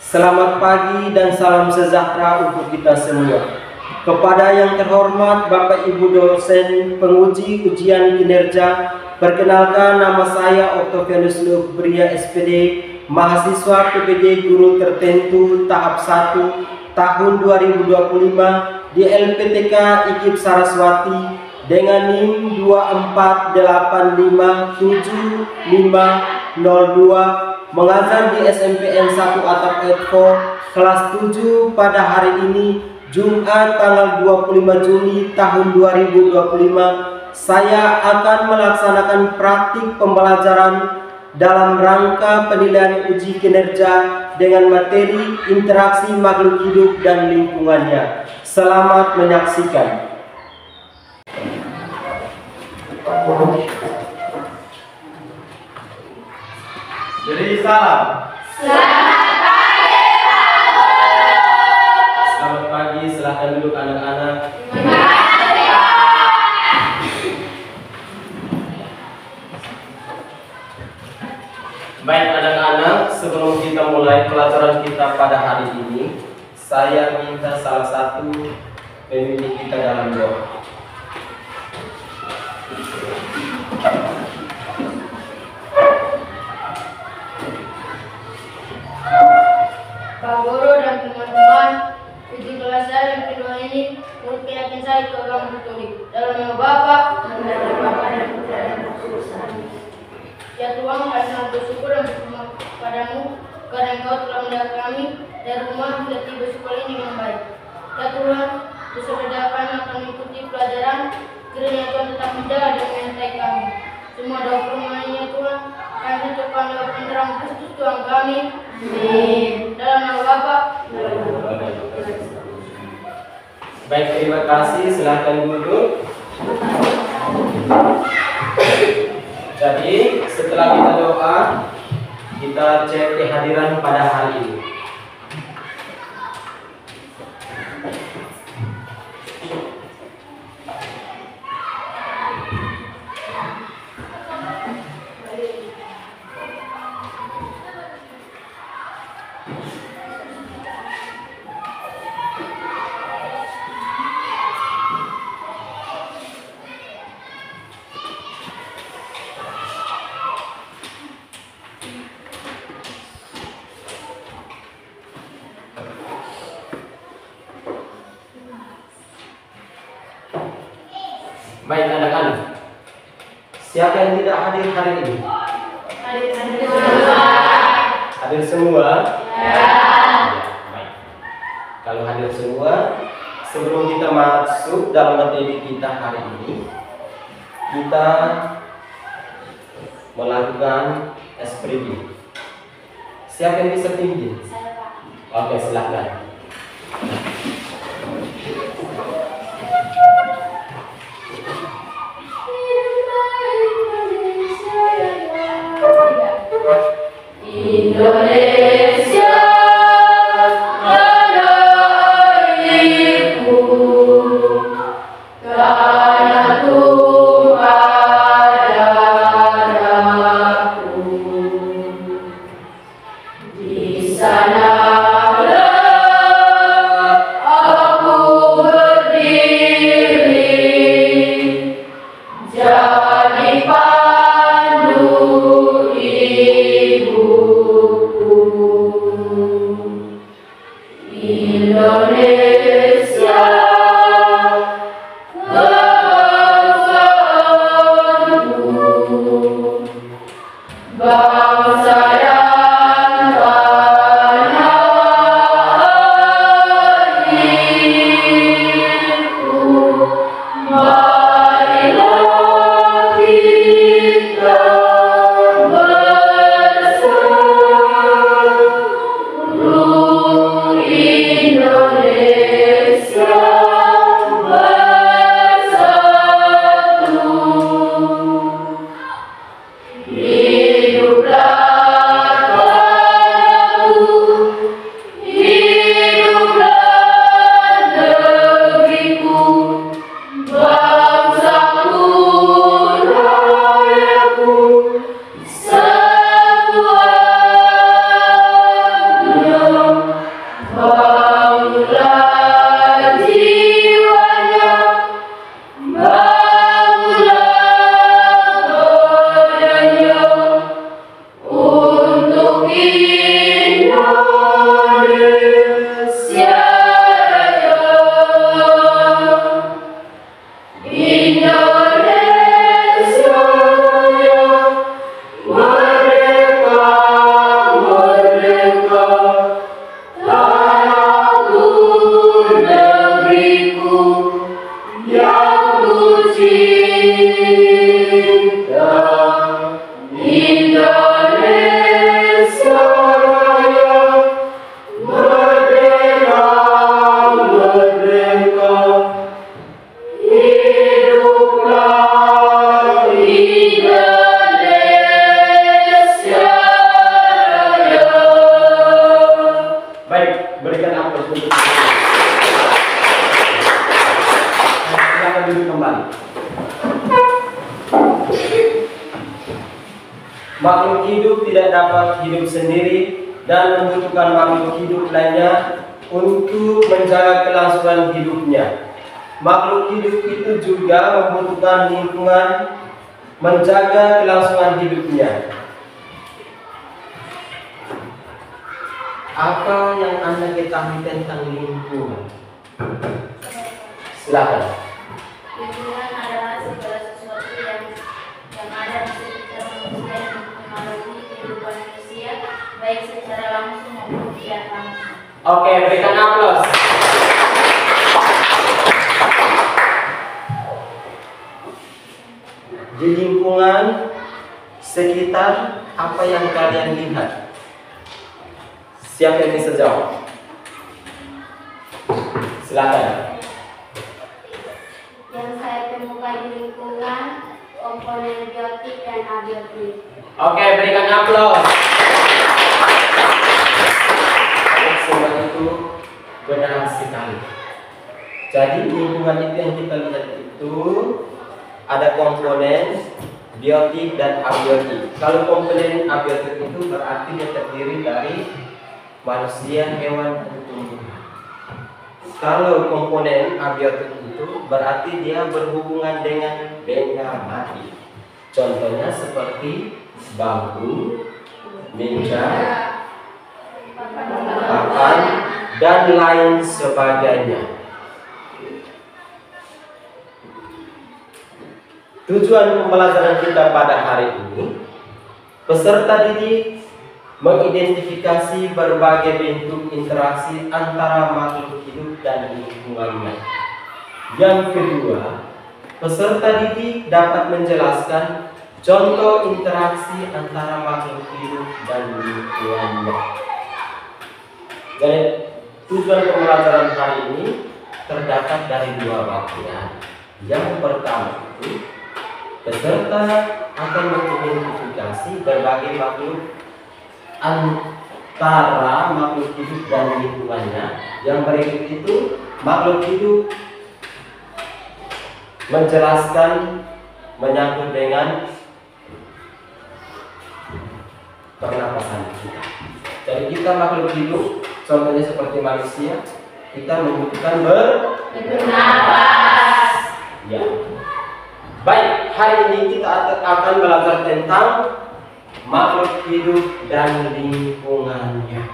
Selamat pagi dan salam sejahtera untuk kita semua. Kepada yang terhormat Bapak Ibu dosen penguji ujian kinerja, perkenalkan nama saya Octavianus Bria SPD, mahasiswa PPJ Guru Tertentu tahap 1 tahun 2025 di LPTK IKIP Saraswati dengan NIM 248575502, mengajar di SMPN 1 Atap Edko kelas 7 pada hari ini Jumat tanggal 25 Juni tahun 2025. Saya akan melaksanakan praktik pembelajaran dalam rangka penilaian uji kinerja dengan materi interaksi makhluk hidup dan lingkungannya. Selamat menyaksikan. Jadi salam. Selamat pagi, silahkan duduk anak-anak. Baik anak-anak, sebelum kita mulai pelajaran kita pada hari ini, saya minta salah satu pemimpin kita dalam doa. Pak Guru dan teman-teman, uji kelas saya yang kedua ini menurut keyakinan saya itu agama Katolik. Dalam nama Bapa dan dalam Bapa dan Putra dan Roh Kudus. Ya Tuhan, kami sangat bersyukur dan berterima padamu karena Engkau telah menjaga kami dari rumah hingga tiba sekolah ini dengan baik. Ya Tuhan, beserta kami akan mengikuti pelajaran, kiranya Tuhan tetap menjaga dan menyertai kami. Semua doa permohonannya Tuhan, kami ucapkan lewat penerang Kristus Tuhan kami. Amin. Dalam nama Bapa. Baik, terima kasih. Silahkan duduk. Jadi setelah kita doa, kita cek kehadiran pada hari ini. Baik anak-anak, siapa yang tidak hadir hari ini? Hadir semua? Ya. Baik. Kalau hadir semua, sebelum kita masuk dalam materi kita hari ini, kita melakukan espridi. Siapa yang bisa tinggi? Oke, silakan. Indonesia tanah airku, tanah tumpah darahku. Di sanalah aku berdiri, jadi pandu Indonesia, bangsa dan tanah airku, marilah kita bersatu Indonesia. untuk silakan duduk kembali. Makhluk hidup tidak dapat hidup sendiri dan membutuhkan makhluk hidup lainnya untuk menjaga kelangsungan hidupnya. Makhluk hidup itu juga membutuhkan lingkungan menjaga kelangsungan hidupnya. Apa yang Anda ketahui tentang lingkungan? Silakan. Lingkungan adalah segala sesuatu yang ada di sekitar manusia yang mempengaruhi kehidupan manusia, baik secara langsung maupun tidak langsung. Oke, berikan aplaus. Di lingkungan sekitar apa yang kalian lihat? Siapa yang bisa jawab? Silakan. Yang saya temukan di lingkungan komponen biotik dan abiotik. Oke, berikan aplaus. Semua itu benar sekali. Jadi lingkungan itu yang kita lihat itu ada komponen biotik dan abiotik. Kalau komponen abiotik itu berarti dia terdiri dari manusia, hewan, dan tumbuhan. Kalau komponen abiotik itu berarti dia berhubungan dengan benda mati. Contohnya seperti bambu, meja, papan, dan lain sebagainya. Tujuan pembelajaran kita pada hari ini, peserta didik mengidentifikasi berbagai bentuk interaksi antara makhluk hidup dan lingkungannya. Yang kedua, peserta didik dapat menjelaskan contoh interaksi antara makhluk hidup dan lingkungannya. Jadi, tujuan pembelajaran hari ini terdapat dari dua bagian. Yang pertama itu, peserta akan mengidentifikasi berbagai makhluk antara makhluk hidup dan lingkungannya. Yang berikut itu, makhluk hidup menjelaskan menyangkut dengan pernapasan kita. Jadi kita makhluk hidup, contohnya seperti manusia, kita membutuhkan bernapas. Ya. Baik, hari ini kita akan belajar tentang makhluk hidup dan lingkungannya.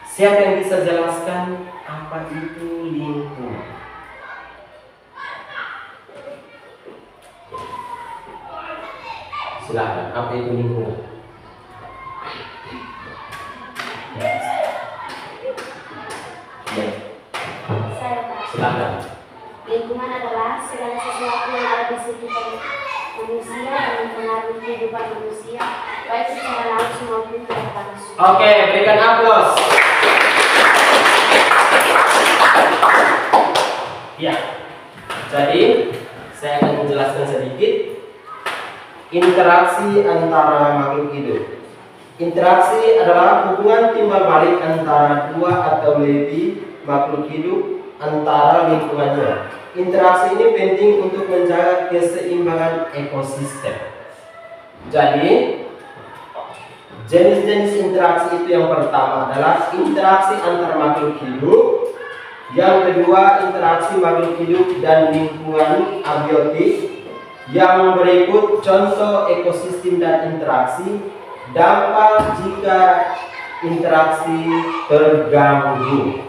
Siapa yang bisa jelaskan apa itu lingkungan? Silakan, apa itu lingkungan? Ya. Silakan. Lingkungan adalah segala sesuatu yang ada di sekitar manusia dan mempengaruhi kehidupan manusia, baik secara langsung maupun tidak langsung. Oke, berikan aplaus. Ya, jadi saya akan menjelaskan sedikit interaksi antara makhluk hidup. Interaksi adalah hubungan timbal balik antara dua atau lebih makhluk hidup antara lingkungannya. Interaksi ini penting untuk menjaga keseimbangan ekosistem. Jadi, jenis-jenis interaksi itu yang pertama adalah interaksi antar makhluk hidup. Yang kedua, interaksi makhluk hidup dan lingkungan abiotik. Yang berikut contoh ekosistem dan interaksi. Dampak jika interaksi terganggu.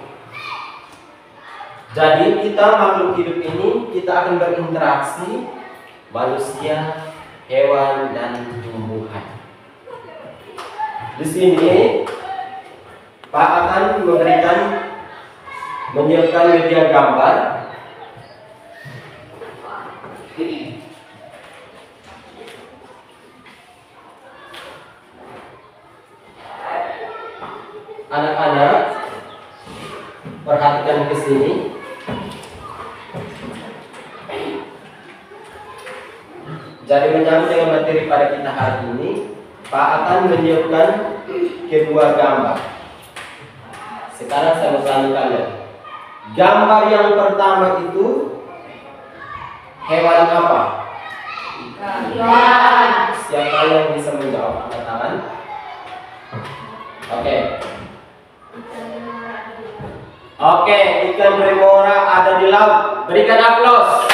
Jadi kita makhluk hidup ini kita akan berinteraksi manusia, hewan, dan tumbuhan. Di sini Pak akan menyiapkan media gambar. Anak-anak perhatikan ke sini. Jadi menyambung dengan materi pada kita hari ini, Pak akan menyiapkan kedua gambar. Sekarang saya mau tanya kalian. Gambar yang pertama itu hewan apa? Ikan. Siapa yang bisa menjawab? Angkat tangan. Oke. Oke, ikan remora ada di laut. Berikan aplaus.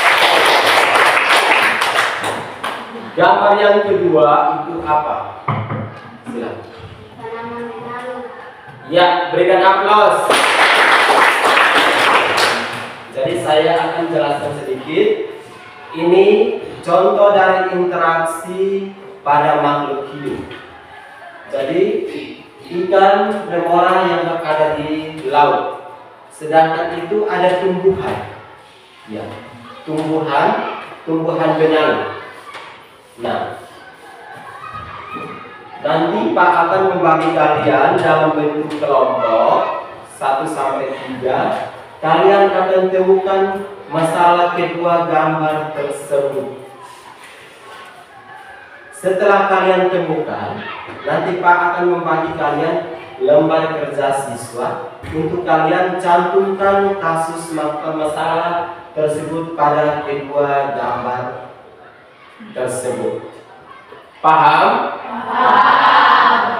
Gambar yang kedua itu apa? Silakan. Tanaman menalu. Ya, berikan aplaus. Jadi saya akan jelaskan sedikit. Ini contoh dari interaksi pada makhluk hidup. Jadi ikan remora yang berada di laut. Sedangkan itu ada tumbuhan. Ya, tumbuhan benalu. Nah, nanti Pak akan membagi kalian dalam bentuk kelompok 1 sampai 3. Kalian akan temukan masalah kedua gambar tersebut. Setelah kalian temukan, nanti Pak akan membagi kalian lembar kerja siswa untuk kalian cantumkan kasus masalah tersebut pada kedua gambar tersebut. Paham? Paham.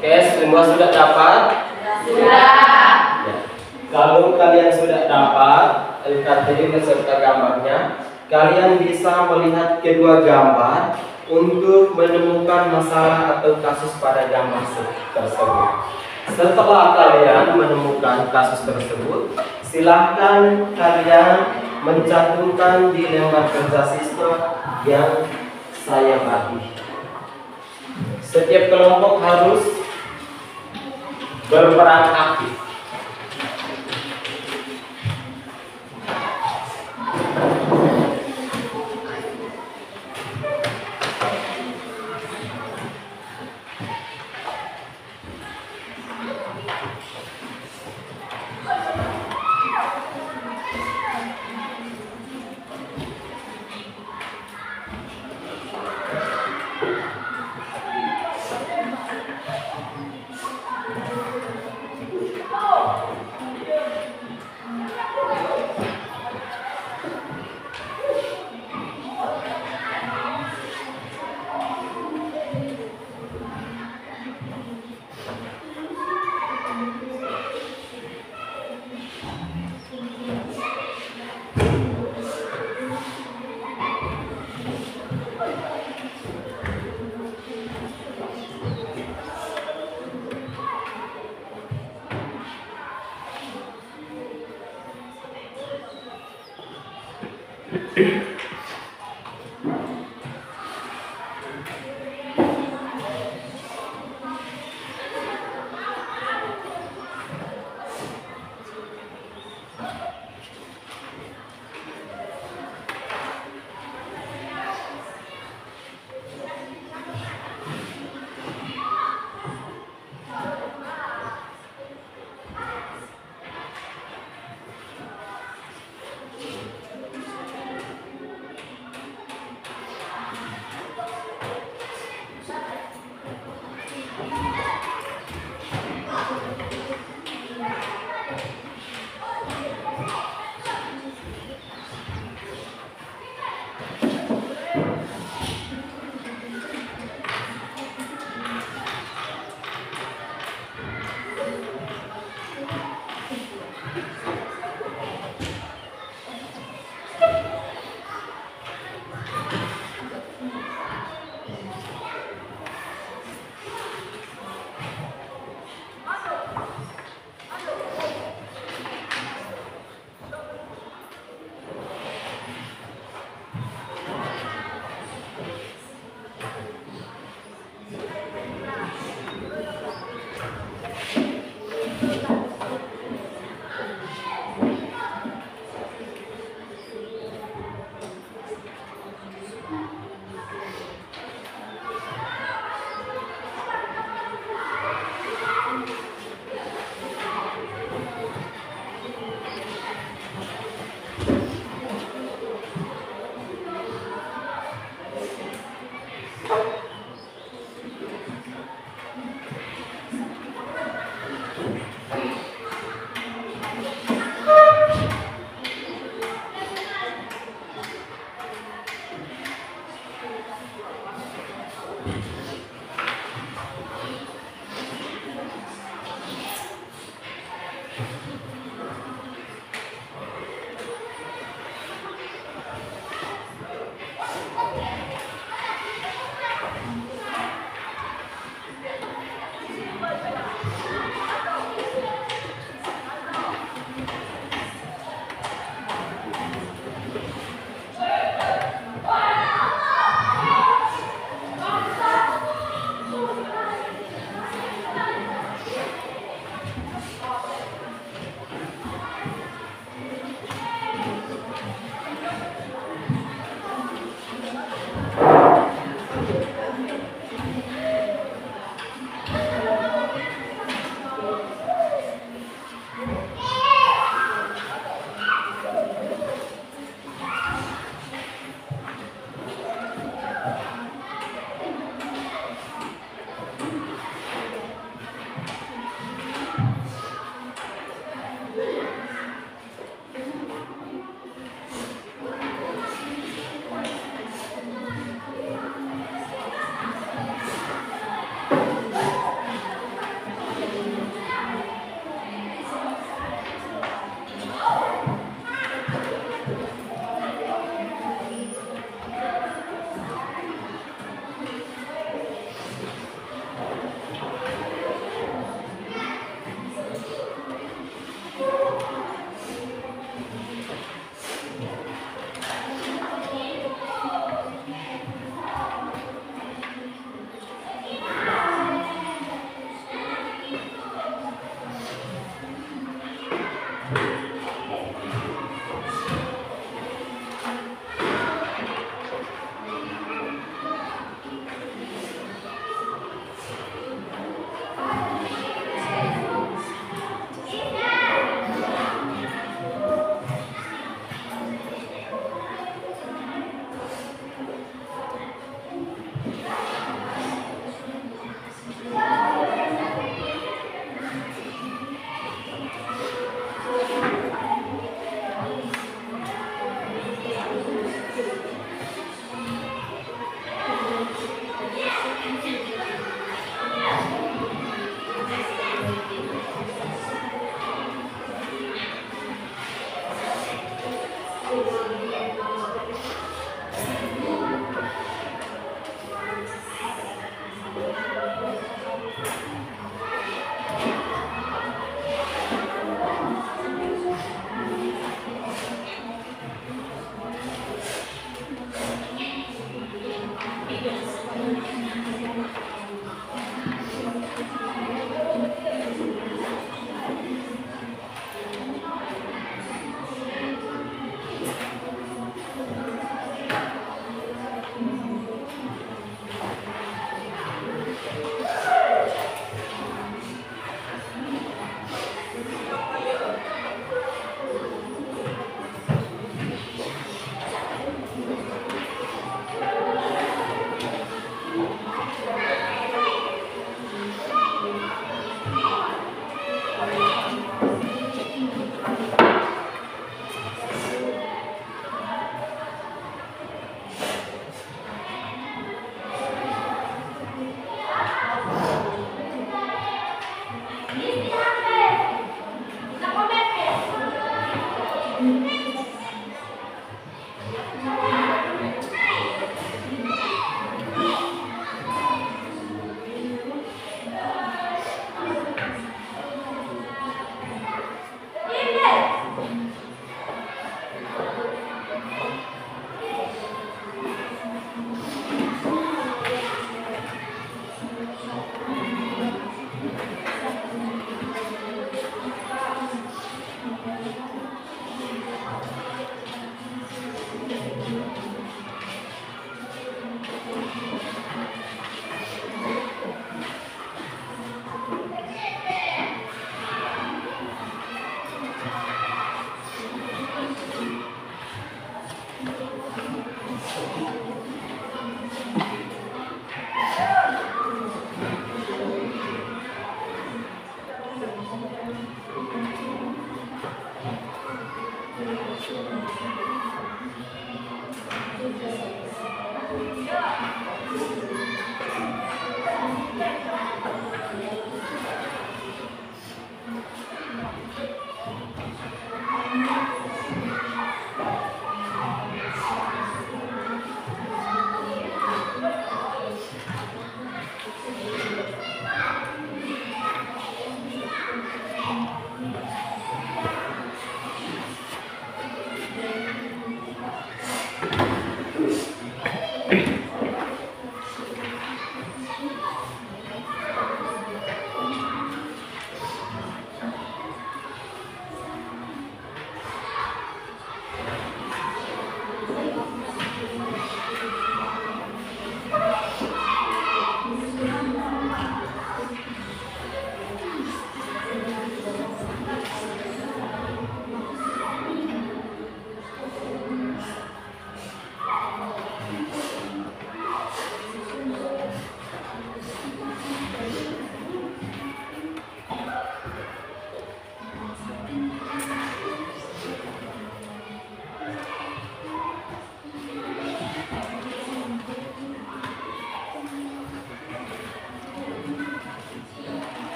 Oke, semua sudah dapat? Sudah. Ya. Kalau kalian sudah dapat LKTD beserta gambarnya, kalian bisa melihat kedua gambar untuk menemukan masalah atau kasus pada gambar tersebut. Setelah kalian menemukan kasus tersebut, silahkan kalian mencantumkan di lembar kerja siswa yang saya bagi. Setiap kelompok harus berperan aktif.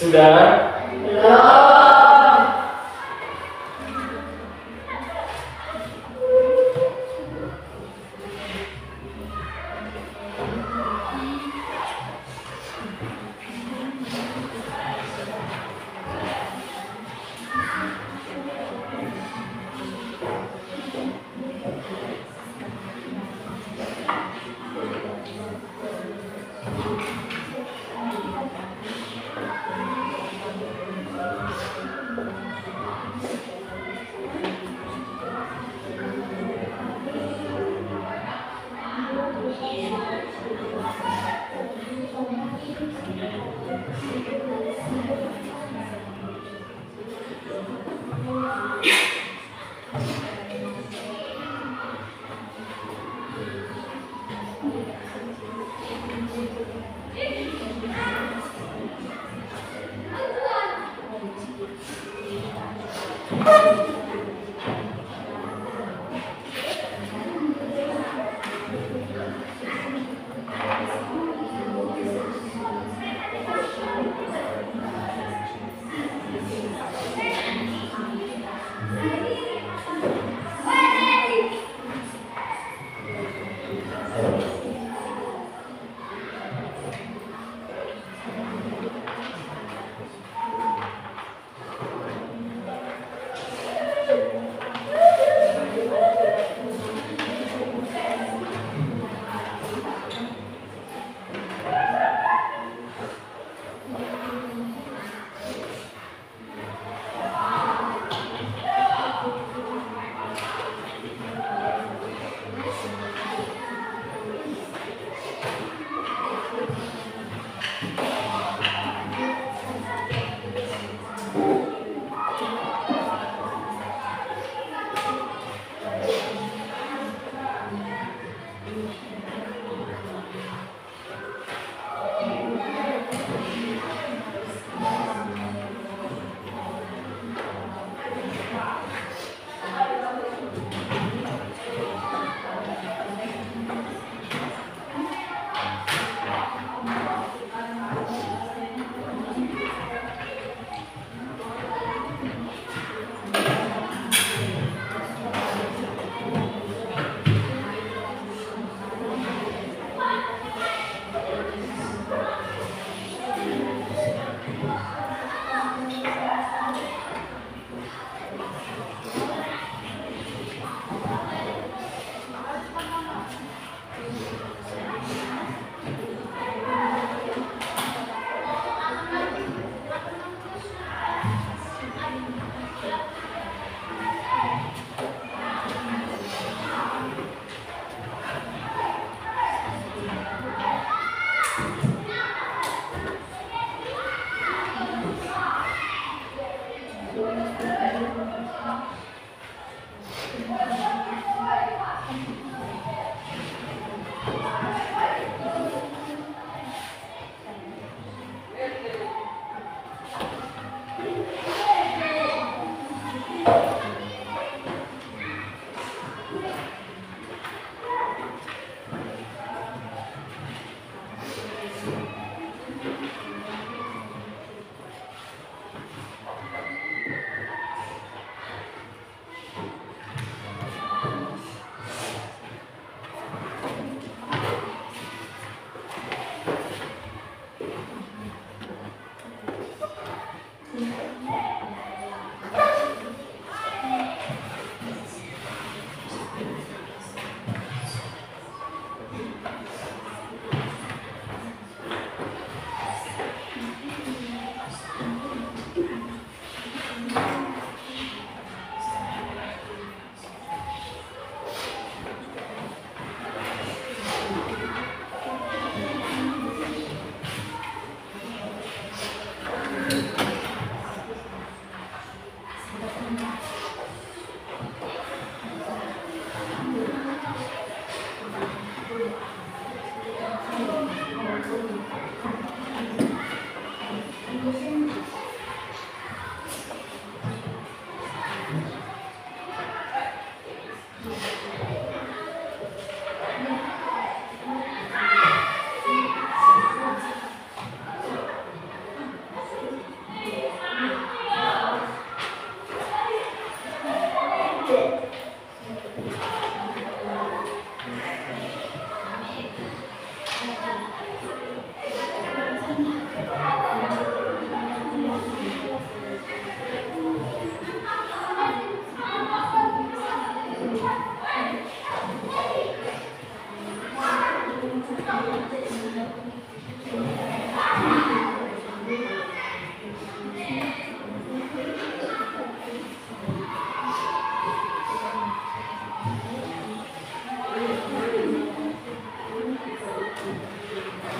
Sudah?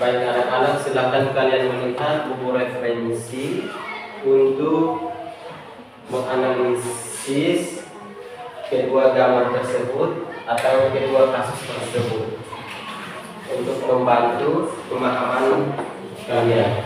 Baik anak-anak, silakan kalian melihat buku referensi untuk menganalisis kedua gambar tersebut atau kedua kasus tersebut untuk membantu pemahaman kalian.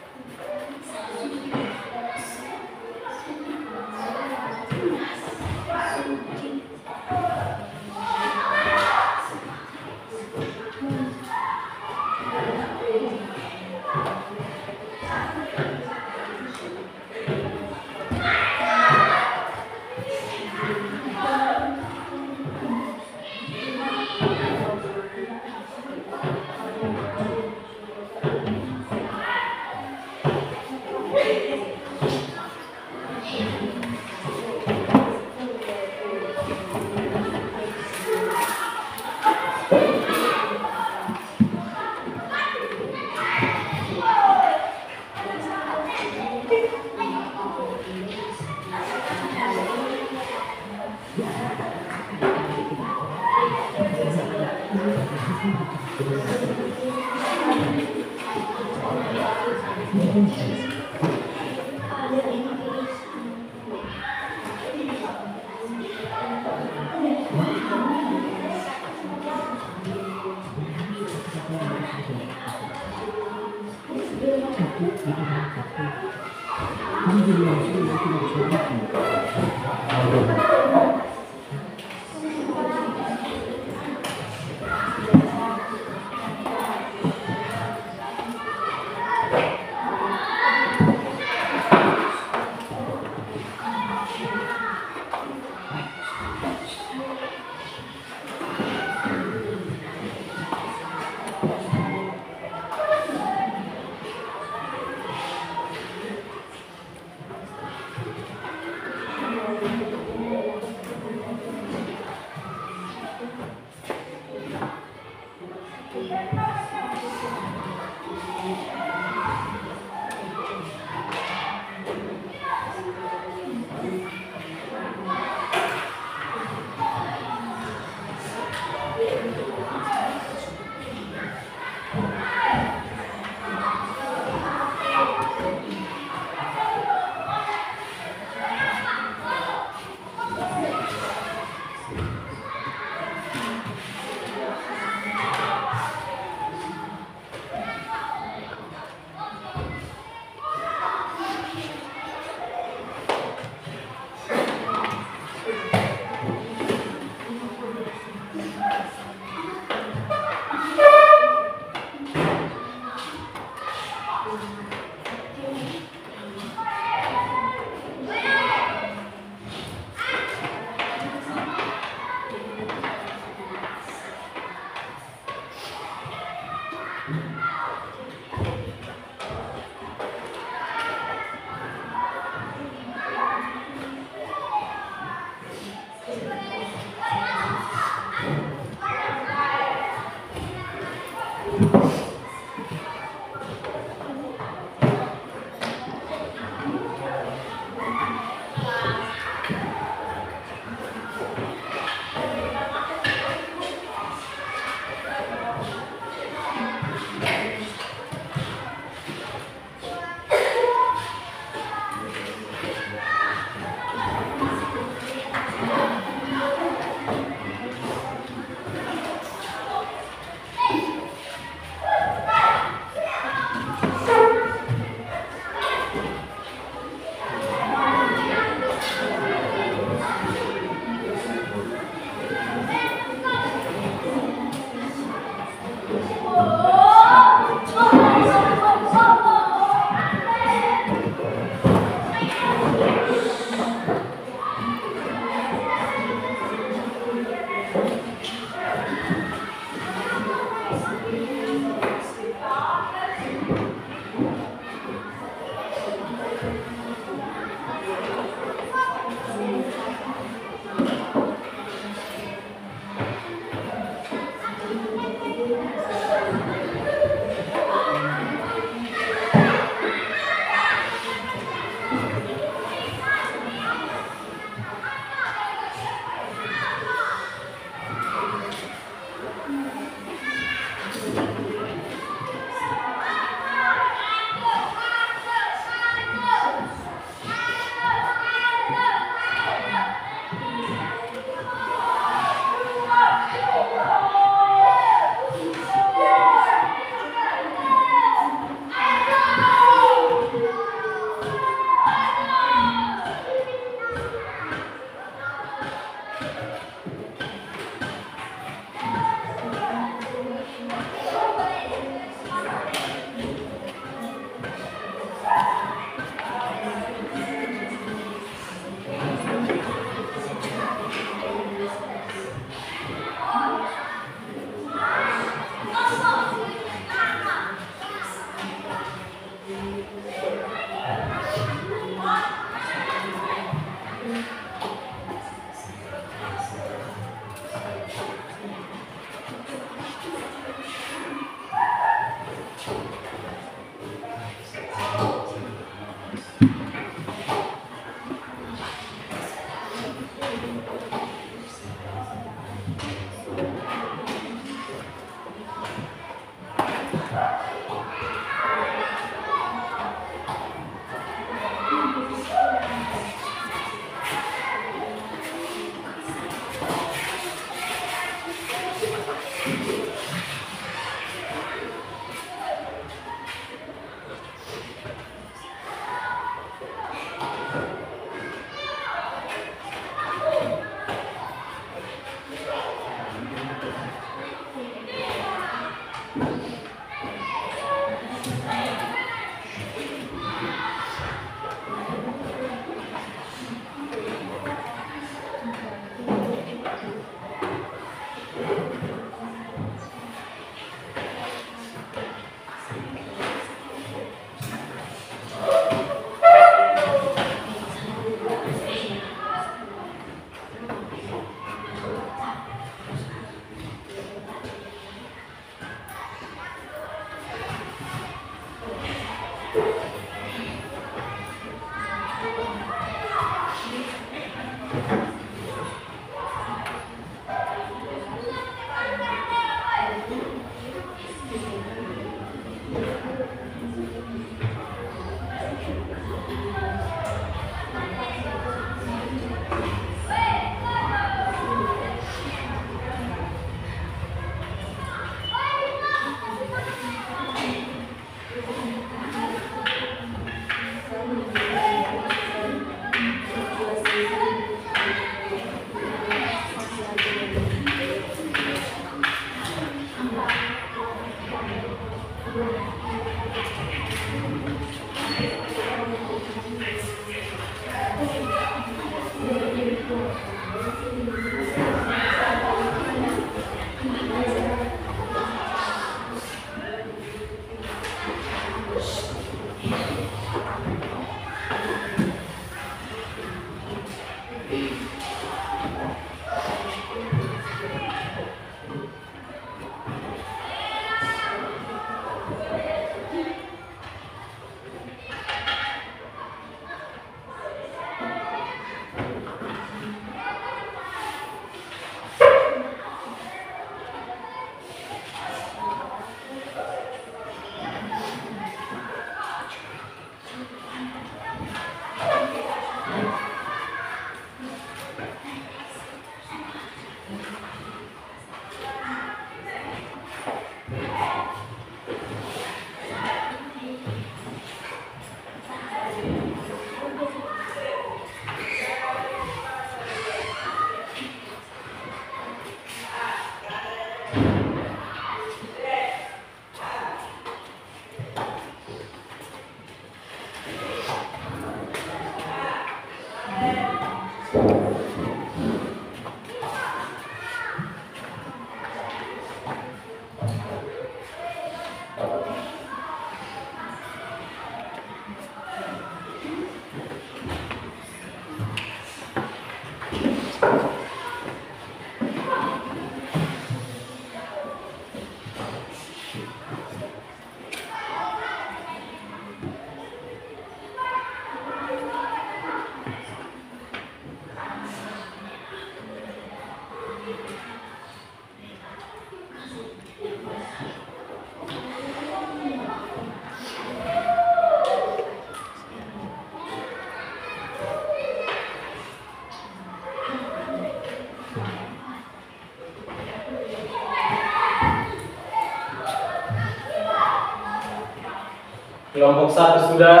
Kelompok 1 sudah?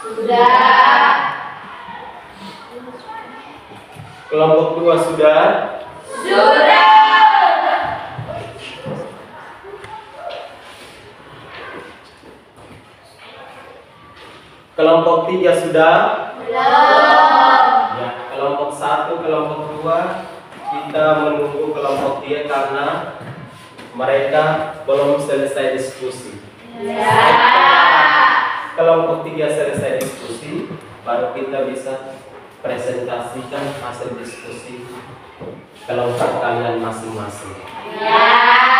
Sudah. Kelompok 2 sudah? Sudah. Kelompok 3 sudah? Belum. Ya, kelompok 1, kelompok 2 kita menunggu kelompok 3 karena mereka belum selesai diskusi. Ya. Kelompok 3 selesai diskusi, baru kita bisa presentasikan hasil diskusi kelompok kalian masing-masing. Ya.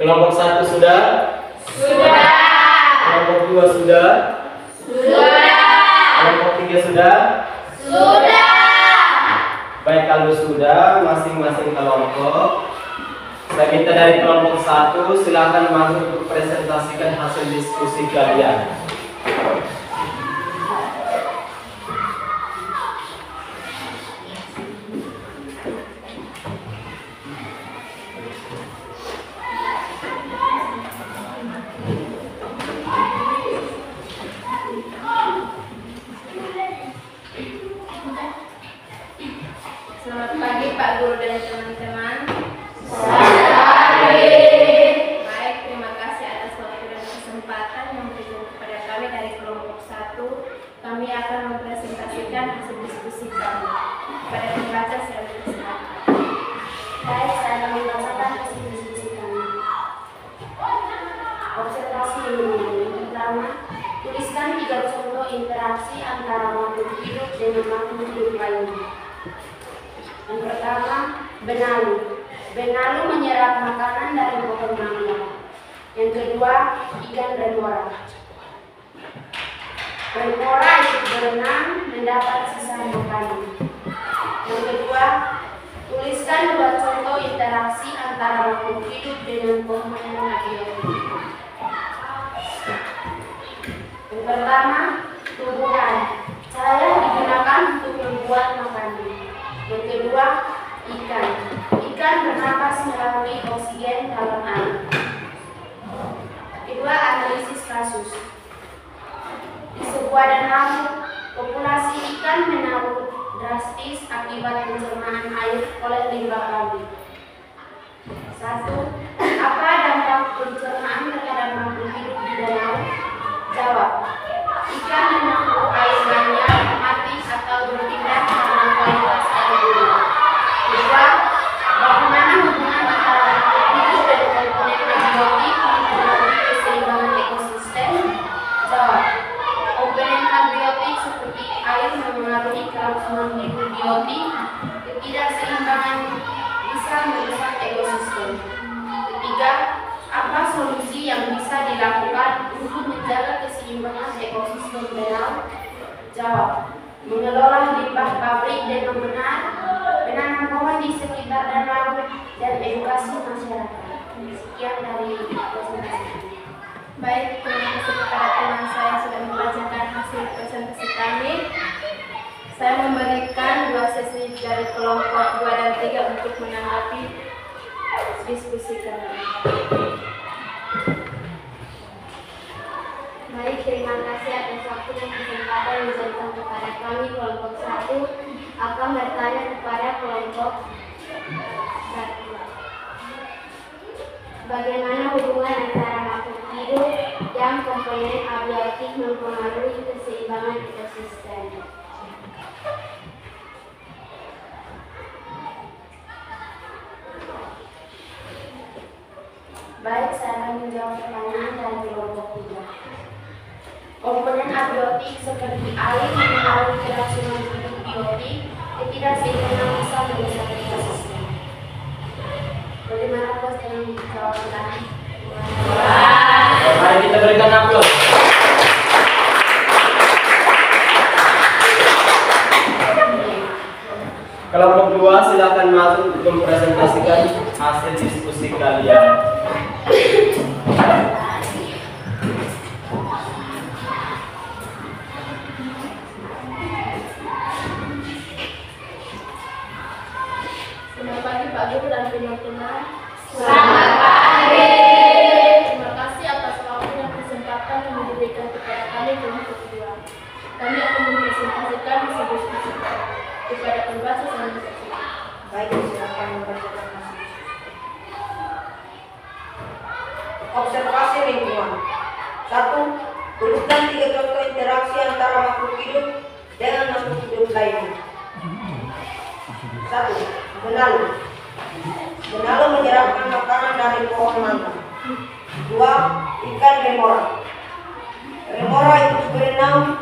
Kelompok 1 sudah? Sudah. Kelompok 2 sudah? Sudah. Kelompok 3 sudah? Sudah. Baik, kalau sudah masing-masing kelompok, saya minta dari kelompok 1 silakan masuk untuk presentasikan hasil diskusi kalian. Selamat pagi Pak Guru dan teman-teman. Selamat pagi. Baik, terima kasih atas waktu dan kesempatan yang diberikan kepada kami dari kelompok 1. Kami akan mempresentasikan hasil diskusi kami. Pada pembaca saya persilakan. Baik, saya akan membacakan hasil diskusi kami. Observasi ilmiah yang pertama, tuliskan 3 contoh interaksi antara makhluk hidup dengan makhluk hidup lainnya. Yang pertama, benalu. Benalu menyerap makanan dari pohon mangga. Yang kedua, ikan remora. Remora ikut berenang mendapat sisa makanan. Yang kedua, tuliskan 2 contoh interaksi antara makhluk hidup dengan pohon abiotik. Yang pertama, tumbuhan. Cahaya digunakan untuk membuat makanan. Yang kedua, ikan. Ikan bernapas melalui oksigen dalam air. Kedua, analisis kasus. Di sebuah danau, populasi ikan menurun drastis akibat pencernaan air oleh limbah pabrik. 1. Apa dampak pencernaan terhadap makhluk hidup di danau? Jawab. Ikan menampung air banyak mati atau berpindah karena kualitas air buruk. Kedua, bagaimana hubungan antara makhluk hidup dan komponen abiotik mempengaruhi keseimbangan ekosistem? Jawab. Komponen abiotik seperti air mempengaruhi kelangsungan hidup biotik. Ketidakseimbangan bisa merusak ekosistem. Ketiga, apa solusi yang bisa dilakukan untuk menjaga keseimbangan ekosistem danau? Jawab. Mengelola limbah pabrik dengan benar, menanam pohon di sekitar danau, dan edukasi masyarakat. Sekian dari presentasi. Baik, terima kasih kepada teman saya yang sudah membacakan hasil presentasi kami. Saya memberikan 2 sesi dari kelompok 2 dan 3 untuk menanggapi diskusi kami. Baik, terima kasih atas waktu dan kesempatan yang diberikan kepada kami. Kelompok 1 akan bertanya kepada kelompok 1. Bagaimana hubungan antara makhluk hidup yang komponen abiotik mempengaruhi keseimbangan ekosistem? Baik, saya akan menjawab pertanyaan dari kelompok 3. Komponen abiotik seperti air mempengaruhi kelangsungan hidup biotik, ketidakseimbangan bisa merusak ekosistem. Bagaimana bos dengan menjawab pertanyaan? Mari kita berikan aplaus. Kelompok 2 silakan masuk untuk mempresentasikan hasil diskusi kalian. Selamat pagi Pak Guru dan teman-teman. Selamat pagi. Terima kasih atas waktu dan kesempatan yang diberikan kepada kami kelompok 2. Kami akan mempresentasikan hasil diskusi kami. Kepada pembaca saya mempersilakan. Baik, silakan membacakan hasil. Observasi lingkungan. 1. Tuliskan 3 contoh interaksi antara makhluk hidup dengan makhluk hidup lainnya. 1. Benalu. Benalu menyerapkan makanan dari pohon mangga. 2. Ikan remora. Remora ikut berenang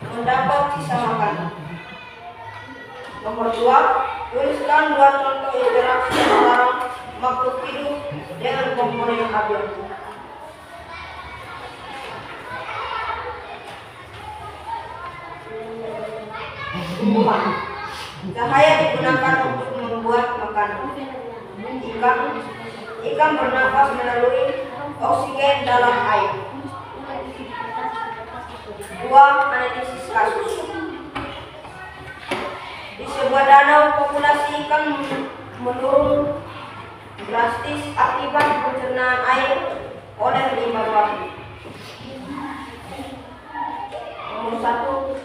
mendapat sisa makanan. Nomor 2. Tuliskan 2 contoh interaksi antara makhluk hidup dengan komponen abiotik. Tumbuhan. Cahaya digunakan untuk membuat makanan. Ikan bernafas melalui oksigen dalam air. 2. Analisis kasus. Di sebuah danau, populasi ikan menurun drastis akibat pencernaan air oleh limbah pabrik. Nomor 1.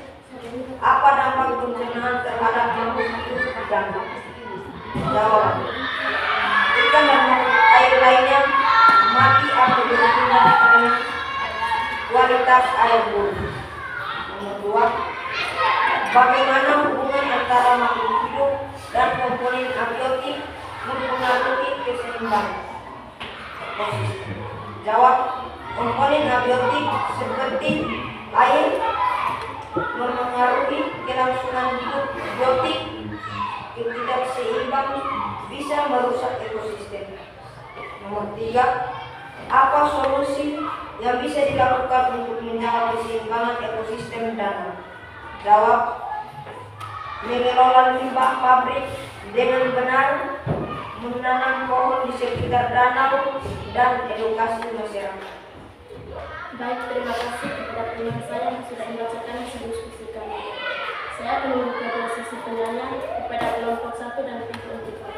Apa dampak pencernaan terhadap makhluk hidup di danau? Jawab. Ikan dan makhluk air lainnya mati atau berpindah karena kualitas air buruk. Nomor 2. Bagaimana hubungan antara makhluk hidup dan komponen abiotik mempengaruhi keseimbangan ekosistem? Jawab. Komponen abiotik seperti air mempengaruhi kelangsungan hidup biotik. Ketidakseimbang bisa merusak ekosistem. Nomor 3. Apa solusi yang bisa dilakukan untuk menjaga keseimbangan ekosistem danau? Jawab. Mengelola limbah pabrik dengan benar, menanam pohon di sekitar danau, dan edukasi masyarakat. Baik, terima kasih kepada pendengar saya yang sudah membacakan hasil diskusi kami. Saya akan membuka dua sesi penanya kepada kelompok 1 dan kelompok 4.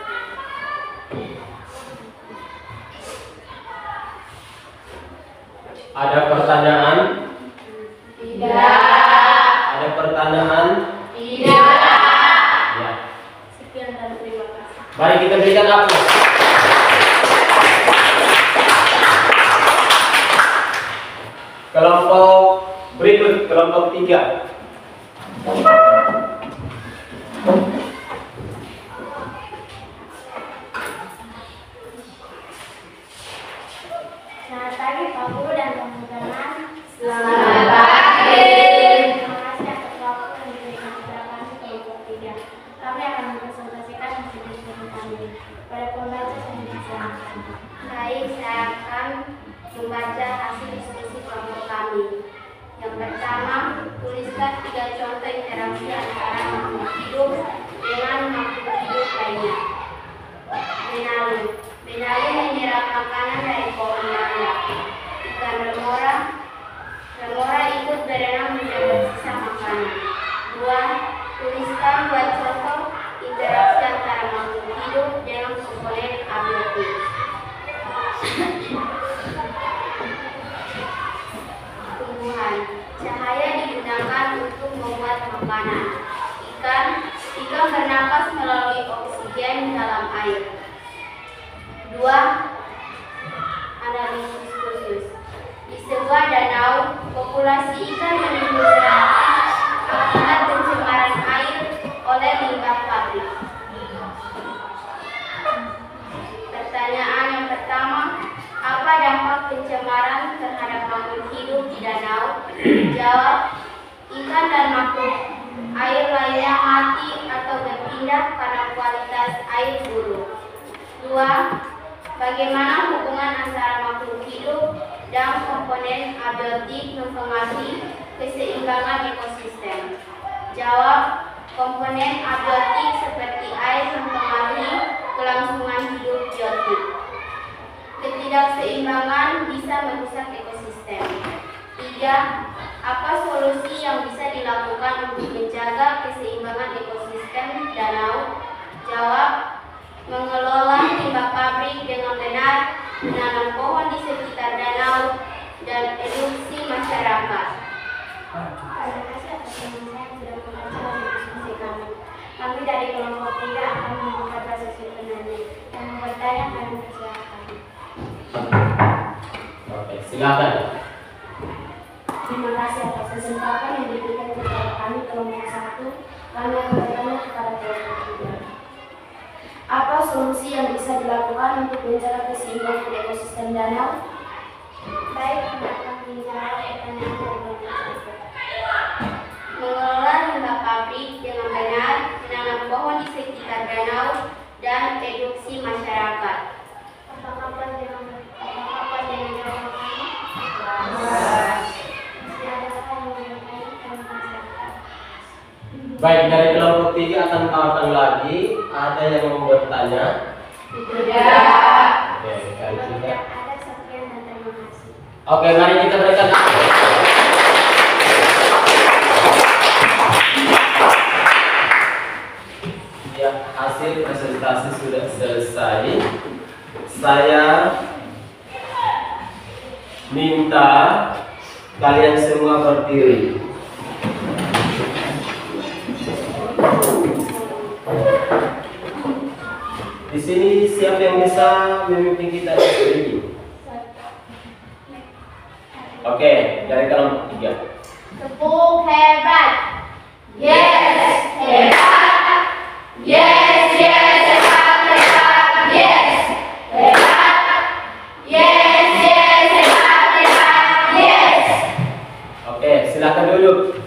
Ada pertanyaan? Tidak. Ada pertanyaan? Tidak. Ya. Sekian dan terima kasih. Mari kita berikan aplaus. Kelompok berikut, kelompok 3. Selamat pagi Pak Guru dan teman-teman. Selamat pagi. Terima kasih atas waktu yang diberikan kepada kami kelompok 3. Kami akan mempresentasikan hasil diskusi kami. Pada pembaca saya bisa. Baik, saya akan membaca hasil diskusi kelompok kami. Yang pertama, tuliskan 3 contoh interaksi antara makhluk hidup dengan makhluk hidup lainnya. Benalu. Benalu menyerap makanan dari pohon mangga. Ikan remora. Remora ikut berenang mendapat sisa makanan. 2. Tuliskan 2 contoh interaksi antara makhluk hidup dengan komponen abiotik. Tumbuhan. Cahaya digunakan untuk membuat makanan. Ikan bernapas melalui oksigen dalam air. 2. Analisis khusus. Di sebuah danau, populasi ikan menurun drastis akibat pencemaran air oleh limbah pabrik. Pertanyaan yang pertama, apa dampak pencemaran terhadap makhluk hidup di danau? Jawab. Ikan dan makhluk air lainnya mati atau berpindah karena kualitas air buruk. 2. Bagaimana hubungan antara makhluk hidup dan komponen abiotik mempengaruhi keseimbangan ekosistem? Jawab. Komponen abiotik seperti air mempengaruhi kelangsungan hidup biotik. Ketidakseimbangan bisa merusak ekosistem. 3. Apa solusi yang bisa dilakukan untuk menjaga keseimbangan ekosistem danau? Jawab. Mengelola limbah pabrik dengan benar, menanam pohon di sekitar danau, dan edukasi masyarakat. Terima kasih atas teman saya yang sudah membaca hasil diskusi kami. Kami dari kelompok 3 akan membuka sesi penanya. Yang mau bertanya kami persilakan. Oke, silakan. Terima kasih atas kesempatan yang diberikan kepada kami kelompok 1. Kami akan bertanya kepada kelompok 3. Apa solusi yang bisa dilakukan untuk menjaga keseimbangan ekosistem danau? Baik, kami akan menjawab pertanyaan dari kelompok 1. Mengelola limbah pabrik dengan benar, menanam pohon di sekitar danau, dan edukasi masyarakat. Baik, dari kelompok 3 akan tawarkan lagi. Ada yang mau bertanya? Tidak. Oke, kali tidak. Ada, sekian dan terima kasih. Oke, mari kita berikan. Ya, hasil presentasi sudah selesai. Saya minta kalian semua berdiri. Di sini siapa yang bisa memimpin kita berdiri? Oke, dari kelompok 3. Tepuk hebat. Yes, hebat. Yes, yes, hebat, hebat. Yes, hebat. Yes, yes, hebat, hebat. Yes. Oke, silakan duduk.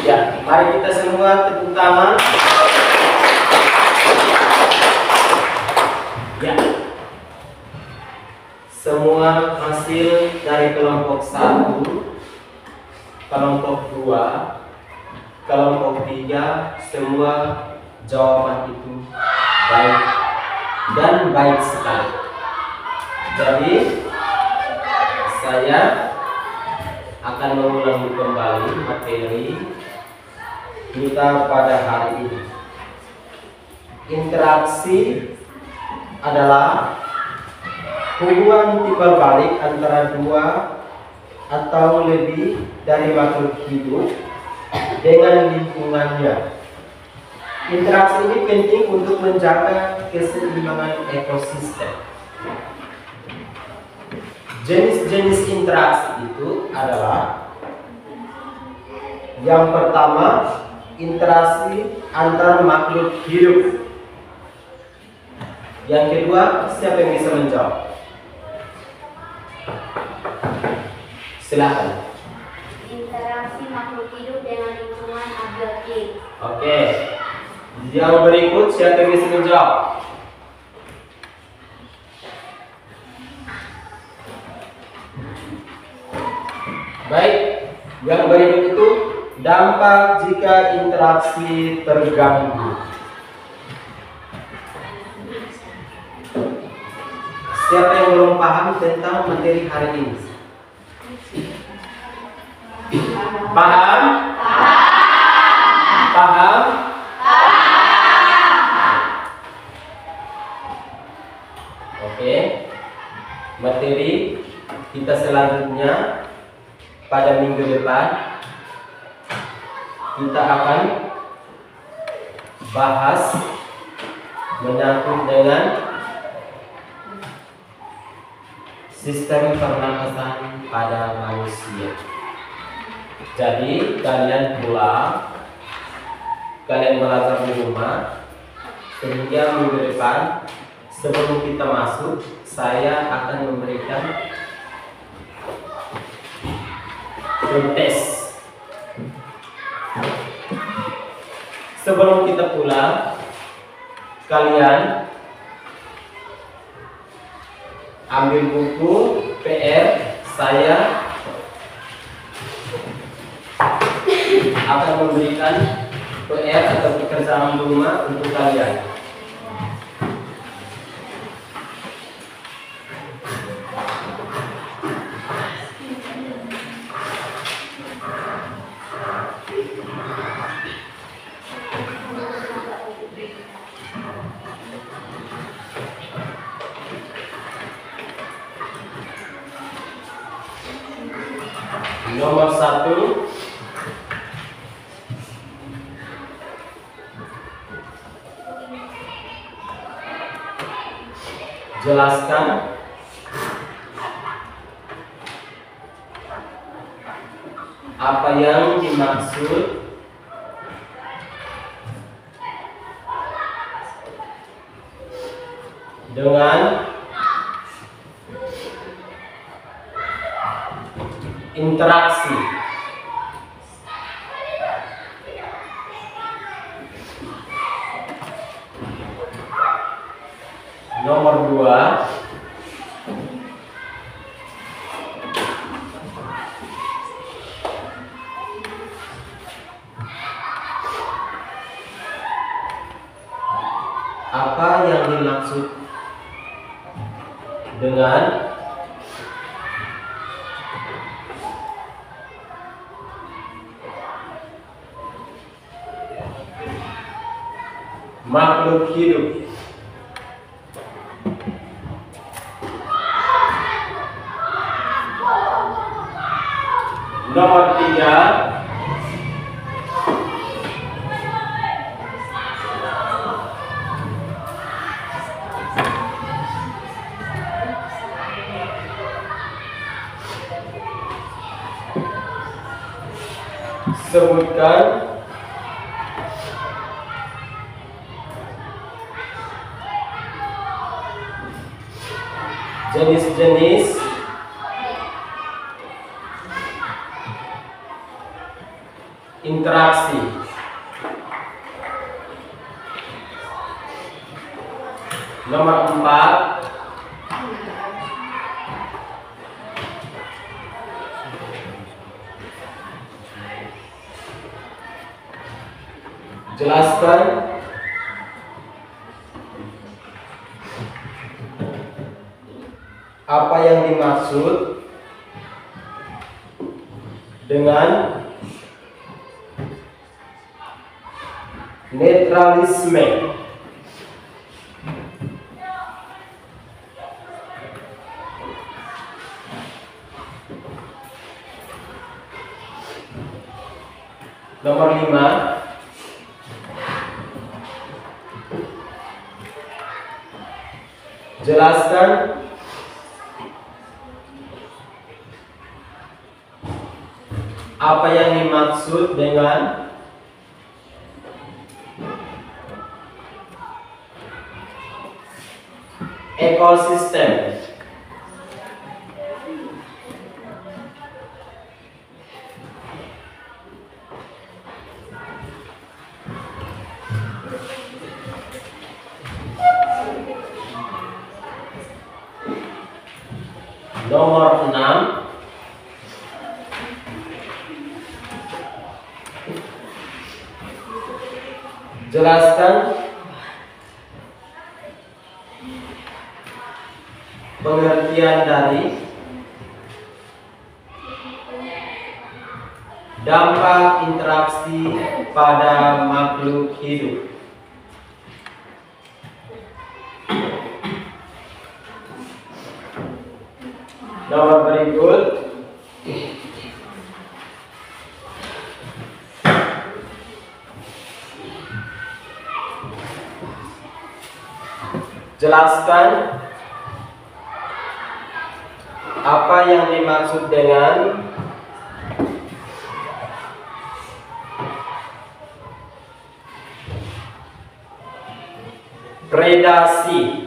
Ya, mari kita semua tepuk tangan. Ya. Semua hasil dari kelompok 1, kelompok 2, kelompok 3, semua jawaban itu baik dan baik sekali. Jadi saya akan mengulangi kembali materi kita pada hari ini. Interaksi adalah hubungan timbal balik antara dua atau lebih dari makhluk hidup dengan lingkungannya. Interaksi ini penting untuk menjaga keseimbangan ekosistem. Jenis-jenis interaksi itu adalah: yang pertama, interaksi antar makhluk hidup. Yang kedua, siapa yang bisa menjawab? Silakan. Interaksi makhluk hidup dengan lingkungan abiotik. Oke. Yang berikut, siapa yang bisa menjawab? Baik. Yang berikut itu dampak jika interaksi terganggu. Siapa yang belum paham tentang materi hari ini? Paham? Paham? Oke. Materi kita selanjutnya pada minggu depan kita akan bahas menyangkut dengan sistem pernapasan pada manusia. Jadi kalian pulang, kalian belajar di rumah, sehingga minggu depan sebelum kita masuk, saya akan memberikan tes. Sebelum kita pulang, kalian ambil buku PR, saya akan memberikan PR atau pekerjaan rumah untuk kalian. Nomor 1, jelaskan apa yang dimaksud dengan interaksi. Nomor 2, Apa yang dimaksud dengan makhluk hidup? Nomor 3, sebutkan jenis-jenis interaksi. Nomor 4, jelaskan apa yang dimaksud dengan netralisme. Nomor 5, jelaskan apa yang dimaksud dengan ekosistem. Nomor 6, jelaskan pengertian dari dampak interaksi pada makhluk hidup. Nomor berikut, jelaskan apa yang dimaksud dengan predasi.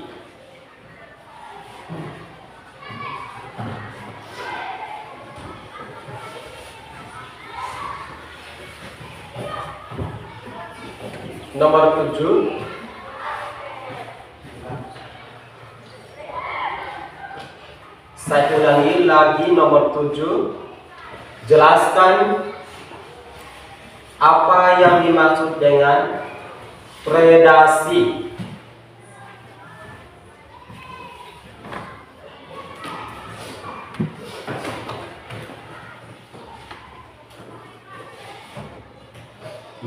Nomor 7, saya ulangi lagi. Nomor 7, jelaskan apa yang dimaksud dengan predasi.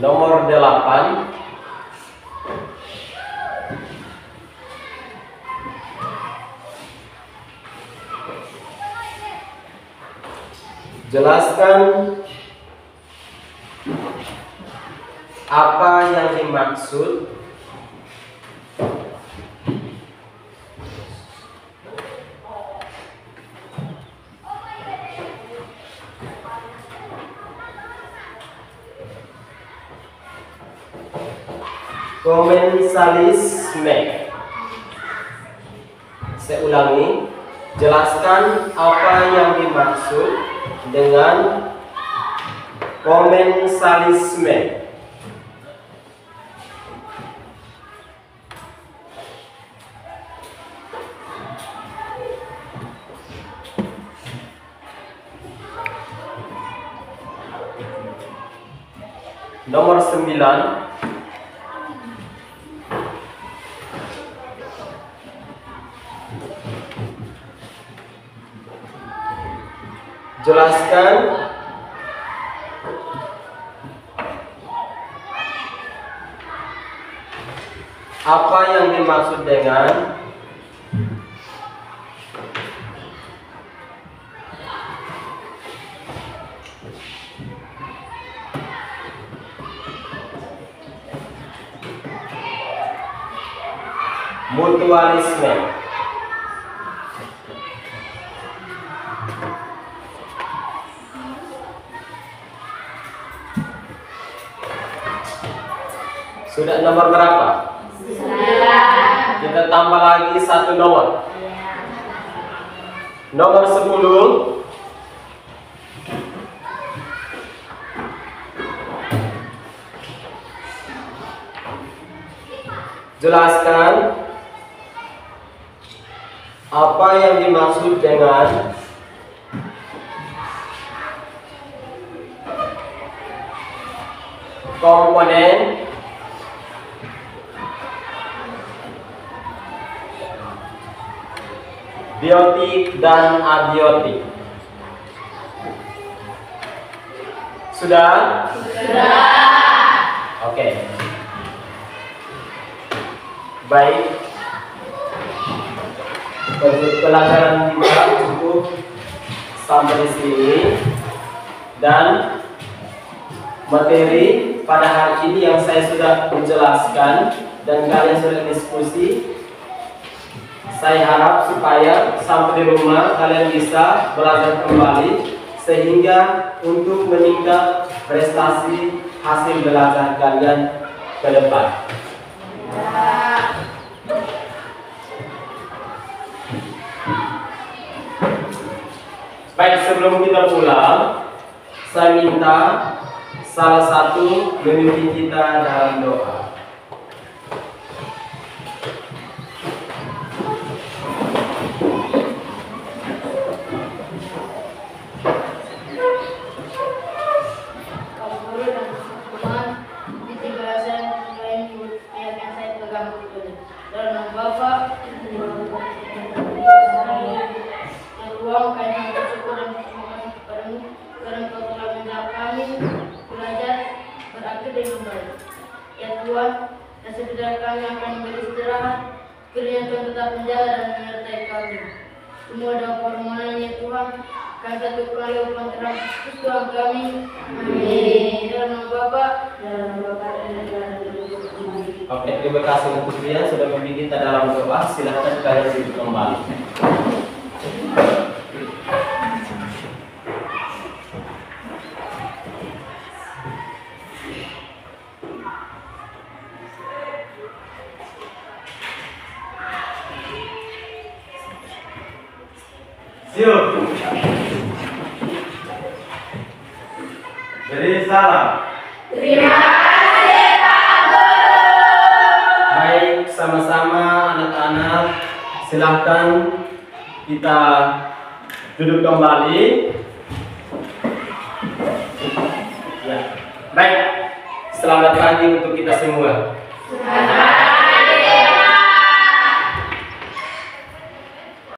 Nomor 8, jelaskan apa yang dimaksud komensalisme. Saya ulangi, jelaskan apa yang dimaksud dengan komensalisme. Nomor 9, Jelaskan apa yang dimaksud dengan mutualisme. Sudah nomor berapa? 9. Kita tambah lagi satu nomor. Nomor 10. Jelaskan apa yang dimaksud dengan komponen biotik dan abiotik. Sudah? Sudah. Oke. Baik. Pelajaran kita cukup sampai di sini, dan materi pada hari ini yang saya sudah menjelaskan dan kalian sudah diskusi. Saya harap supaya sampai di rumah kalian bisa belajar kembali sehingga untuk meningkat prestasi hasil belajar kalian ke depan. Baik, sebelum kita pulang, saya minta salah satu memimpin kita dalam doa. Kami akan beristirahat, kiranya Tuhan tetap menjaga dan menyertai kami. Semua doa permohonan ya Tuhan, kami satukan lewat terang Tuhan kami. Amin. Dalam nama Bapa, dalam nama Bapa dan dalam nama Tuhan. Oke, terima kasih untuk kalian sudah membimbing kita dalam doa. Silahkan kalian duduk kembali. Siap. Beri salam. Terima kasih Pak Guru. Baik, sama-sama anak-anak, silahkan kita duduk kembali. Ya. Baik, selamat pagi untuk kita semua. Selamat